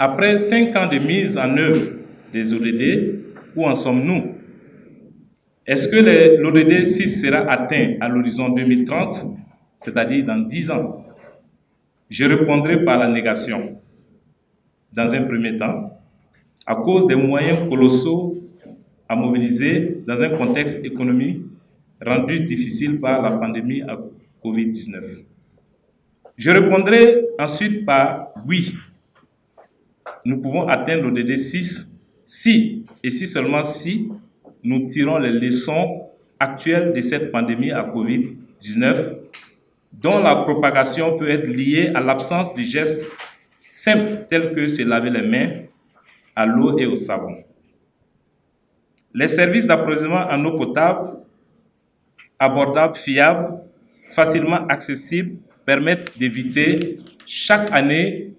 Après 5 ans de mise en œuvre des ODD, où en sommes-nous? Est-ce que l'ODD 6 sera atteint à l'horizon 2030, c'est-à-dire dans 10 ans? Je répondrai par la négation. Dans un premier temps, à cause des moyens colossaux à mobiliser dans un contexte économique rendu difficile par la pandémie à Covid-19. Je répondrai ensuite par oui. Nous pouvons atteindre l'ODD 6 si, et si seulement si, nous tirons les leçons actuelles de cette pandémie à Covid-19, dont la propagation peut être liée à l'absence de gestes simples tels que se laver les mains à l'eau et au savon. Les services d'approvisionnement en eau potable, abordables, fiables, facilement accessibles, permettent d'éviter chaque année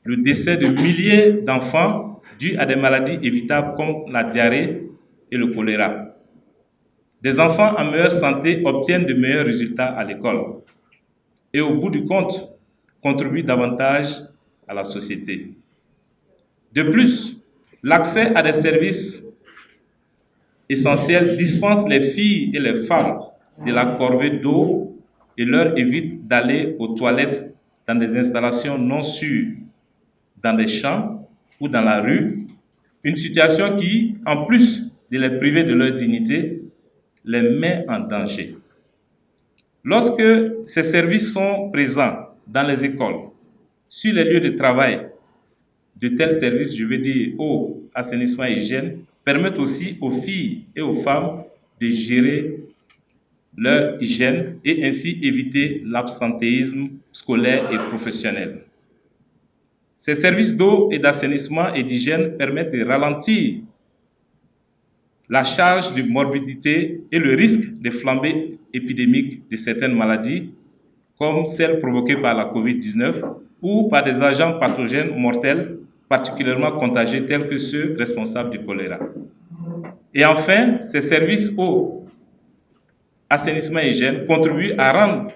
le décès de milliers d'enfants dus à des maladies évitables comme la diarrhée et le choléra. Des enfants en meilleure santé obtiennent de meilleurs résultats à l'école et au bout du compte, contribuent davantage à la société. De plus, l'accès à des services essentiels dispense les filles et les femmes de la corvée d'eau et leur évite d'aller aux toilettes dans des installations non sûres, dans des champs ou dans la rue, une situation qui, en plus de les priver de leur dignité, les met en danger. Lorsque ces services sont présents dans les écoles, sur les lieux de travail, de tels services, je veux dire eau, assainissement et hygiène, permettent aussi aux filles et aux femmes de gérer leur hygiène et ainsi éviter l'absentéisme scolaire et professionnel. Ces services d'eau et d'assainissement et d'hygiène permettent de ralentir la charge de morbidité et le risque de flambée épidémique de certaines maladies, comme celles provoquées par la COVID-19 ou par des agents pathogènes mortels particulièrement contagieux tels que ceux responsables du choléra. Et enfin, ces services eau, assainissement et hygiène contribuent à rendre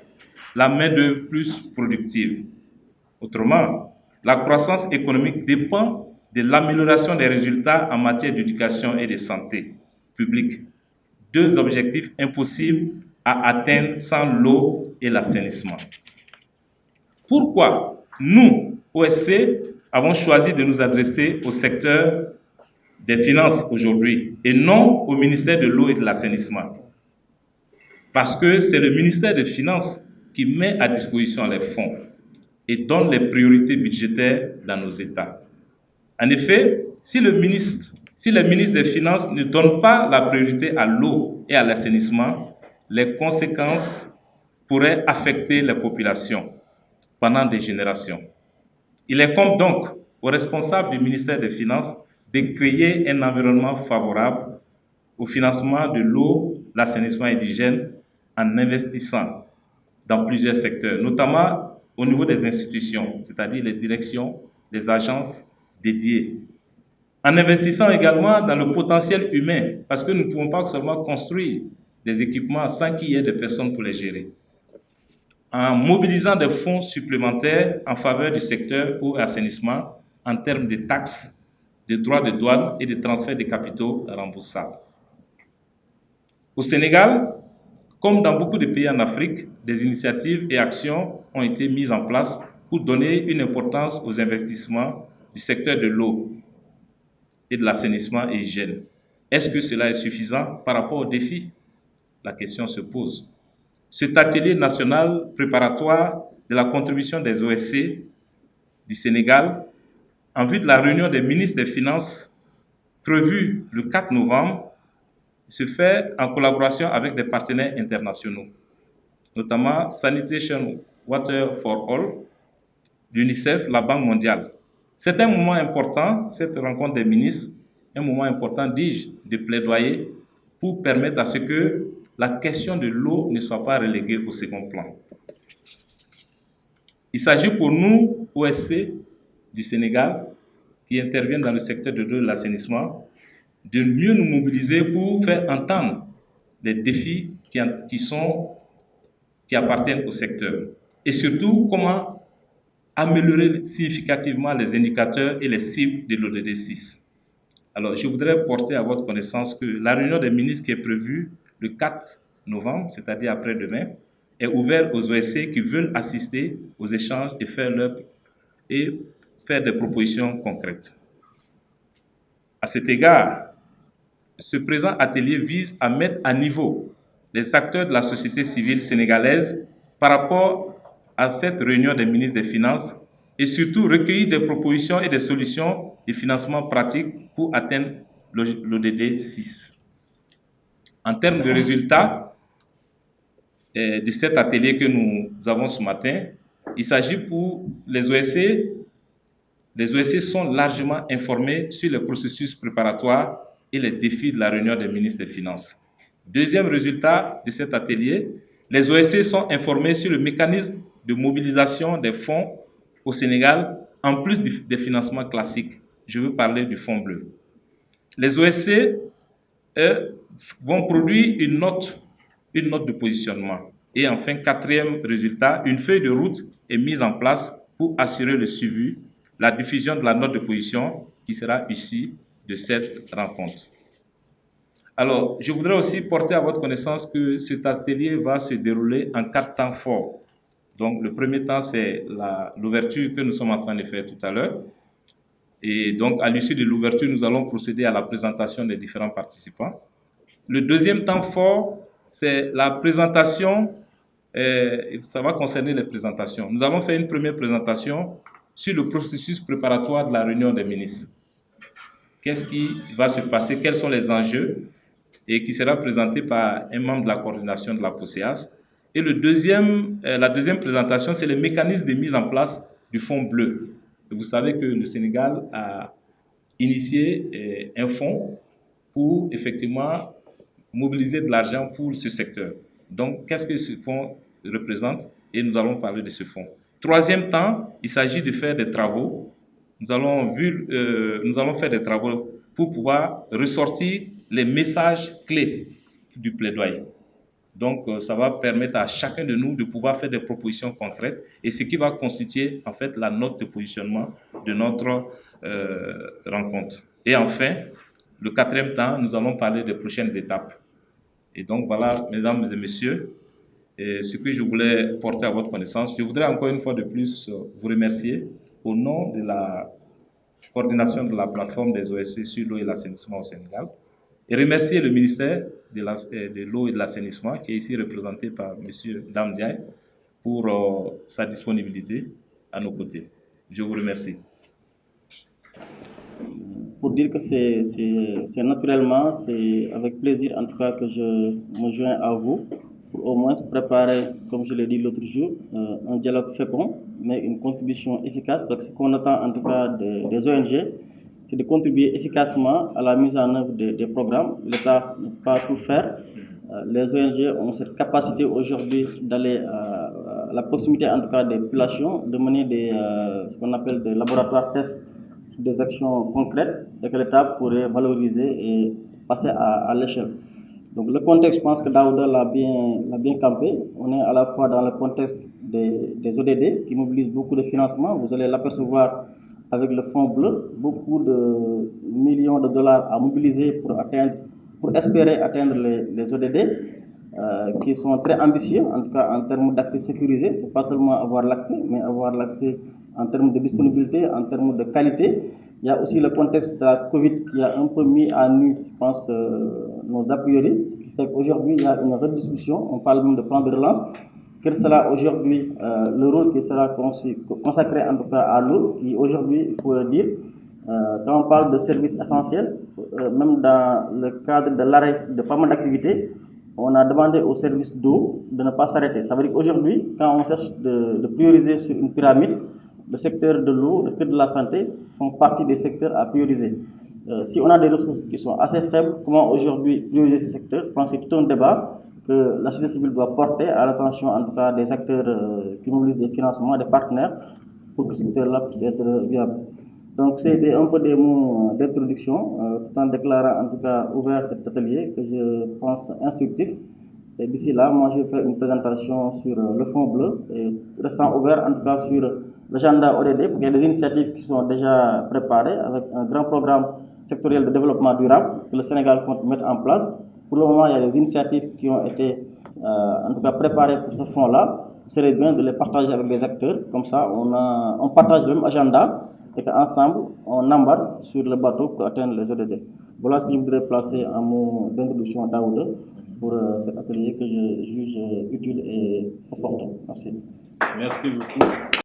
la main-d'œuvre plus productive. Autrement, la croissance économique dépend de l'amélioration des résultats en matière d'éducation et de santé publique, deux objectifs impossibles à atteindre sans l'eau et l'assainissement. Pourquoi nous, OSC, avons choisi de nous adresser au secteur des finances aujourd'hui et non au ministère de l'eau et de l'assainissement? Parce que c'est le ministère des Finances qui met à disposition les fonds et donne les priorités budgétaires dans nos États. En effet, si les ministres des Finances ne donnent pas la priorité à l'eau et à l'assainissement, les conséquences pourraient affecter les populations pendant des générations. Il incombe donc aux responsables du ministère des Finances de créer un environnement favorable au financement de l'eau, l'assainissement et l'hygiène en investissant dans plusieurs secteurs, notamment au niveau des institutions, c'est-à-dire les directions, les agences dédiées. En investissant également dans le potentiel humain, parce que nous ne pouvons pas seulement construire des équipements sans qu'il y ait des personnes pour les gérer. En mobilisant des fonds supplémentaires en faveur du secteur eau et assainissement en termes de taxes, de droits de douane et de transferts de capitaux remboursables. Au Sénégal, comme dans beaucoup de pays en Afrique, des initiatives et actions ont été mises en place pour donner une importance aux investissements du secteur de l'eau et de l'assainissement et hygiène. Est-ce que cela est suffisant par rapport aux défis? La question se pose. Cet atelier national préparatoire de la contribution des OSC du Sénégal, en vue de la réunion des ministres des Finances prévue le 4 novembre, se fait en collaboration avec des partenaires internationaux, notamment Sanitation Water for All, l'UNICEF, la Banque mondiale. C'est un moment important, cette rencontre des ministres, un moment important, dis-je, de plaidoyer pour permettre à ce que la question de l'eau ne soit pas reléguée au second plan. Il s'agit pour nous, OSC du Sénégal, qui interviennent dans le secteur de l'eau et de l'assainissement, de mieux nous mobiliser pour faire entendre les défis qui appartiennent au secteur. Et surtout, comment améliorer significativement les indicateurs et les cibles de l'ODD 6. Alors, je voudrais porter à votre connaissance que la réunion des ministres qui est prévue le 4 novembre, c'est-à-dire après-demain, est ouverte aux OSC qui veulent assister aux échanges et faire des propositions concrètes. À cet égard, ce présent atelier vise à mettre à niveau les acteurs de la société civile sénégalaise par rapport à cette réunion des ministres des Finances et surtout recueillir des propositions et des solutions de financement pratiques pour atteindre l'ODD 6. En termes de résultats de cet atelier que nous avons ce matin, il s'agit pour les OSC. Les OSC sont largement informés sur les processus préparatoires et les défis de la réunion des ministres des Finances. Deuxième résultat de cet atelier, les OSC sont informés sur le mécanisme de mobilisation des fonds au Sénégal, en plus des financements classiques. Je veux parler du fonds bleu. Les OSC vont produire une note de positionnement. Et enfin, quatrième résultat, une feuille de route est mise en place pour assurer le suivi, la diffusion de la note de position qui sera issue de cette rencontre. Alors, je voudrais aussi porter à votre connaissance que cet atelier va se dérouler en 4 temps forts. Donc, le premier temps, c'est l'ouverture que nous sommes en train de faire tout à l'heure. Et donc, à l'issue de l'ouverture, nous allons procéder à la présentation des différents participants. Le deuxième temps fort, c'est la présentation. Ça va concerner les présentations. Nous allons faire une première présentation sur le processus préparatoire de la réunion des ministres. Qu'est-ce qui va se passer? Quels sont les enjeux? Et qui sera présenté par un membre de la coordination de la POSEAS. Et la deuxième présentation, c'est le mécanisme de mise en place du fonds bleu. Et vous savez que le Sénégal a initié un fonds pour effectivement mobiliser de l'argent pour ce secteur. Donc, qu'est-ce que ce fonds représente? Et nous allons parler de ce fonds. Troisième temps, il s'agit de faire des travaux. Nous allons faire des travaux pour pouvoir ressortir les messages clés du plaidoyer. Donc, ça va permettre à chacun de nous de pouvoir faire des propositions concrètes et ce qui va constituer, en fait, la note de positionnement de notre rencontre. Et enfin, le quatrième temps, nous allons parler des prochaines étapes. Et donc, voilà, mesdames et messieurs, ce que je voulais porter à votre connaissance. Je voudrais encore une fois de plus vous remercier au nom de la coordination de la plateforme des OSC sur l'eau et l'assainissement au Sénégal. Et remercier le ministère de l'eau et de l'assainissement qui est ici représenté par M. Dame Diaye pour sa disponibilité à nos côtés. Je vous remercie. Pour dire que c'est naturellement, c'est avec plaisir en tout cas que je me joins à vous pour au moins préparer, comme je l'ai dit l'autre jour, un dialogue fécond, mais une contribution efficace. Donc ce qu'on attend en tout cas des ONG, c'est de contribuer efficacement à la mise en œuvre des programmes. L'État ne peut pas tout faire. Les ONG ont cette capacité aujourd'hui d'aller à la proximité en tout cas des populations, de mener ce qu'on appelle des laboratoires tests, des actions concrètes et que l'État pourrait valoriser et passer à l'échelle. Donc le contexte, je pense que Daouda l'a bien campé. On est à la fois dans le contexte des ODD qui mobilisent beaucoup de financement. Vous allez l'apercevoir avec le fonds bleu, beaucoup de millions de dollars à mobiliser pour espérer atteindre les ODD qui sont très ambitieux, en tout cas en termes d'accès sécurisé. C'est pas seulement avoir l'accès, mais avoir l'accès en termes de disponibilité, en termes de qualité. Il y a aussi le contexte de la Covid qui a un peu mis à nu, je pense, nos a priori, ce qui fait qu'aujourd'hui, il y a une redistribution, on parle même de plan de relance. Quel sera aujourd'hui le rôle qui sera consacré en tout cas à l'eau, qui aujourd'hui, il faut le dire, quand on parle de services essentiels, même dans le cadre de l'arrêt de pas mal d'activités, on a demandé aux services d'eau de ne pas s'arrêter. Ça veut dire qu'aujourd'hui, quand on cherche de prioriser sur une pyramide, le secteur de l'eau, le secteur de la santé font partie des secteurs à prioriser. Si on a des ressources qui sont assez faibles, comment aujourd'hui prioriser ces secteurs? Je pense que c'est tout un débat que la société civile doit porter à l'attention en tout cas des acteurs qui mobilisent des financements, des partenaires, pour que ce secteur-là puisse être viable. Donc c'est un peu des mots d'introduction, tout en déclarant en tout cas ouvert cet atelier que je pense instructif Et d'ici là, moi, je vais faire une présentation sur le fonds bleu, et restant ouvert en tout cas sur l'agenda ODD, parce qu'il y a des initiatives qui sont déjà préparées avec un grand programme sectoriel de développement durable que le Sénégal compte mettre en place. Pour le moment, il y a des initiatives qui ont été en tout cas préparées pour ce fonds-là. Ce serait bien de les partager avec les acteurs, comme ça on partage le même agenda et qu'ensemble on embarque sur le bateau pour atteindre les ODD. Voilà ce que je voudrais placer en mot d'introduction d'Aouda pour cet atelier que je juge utile et opportun. Merci. Merci beaucoup.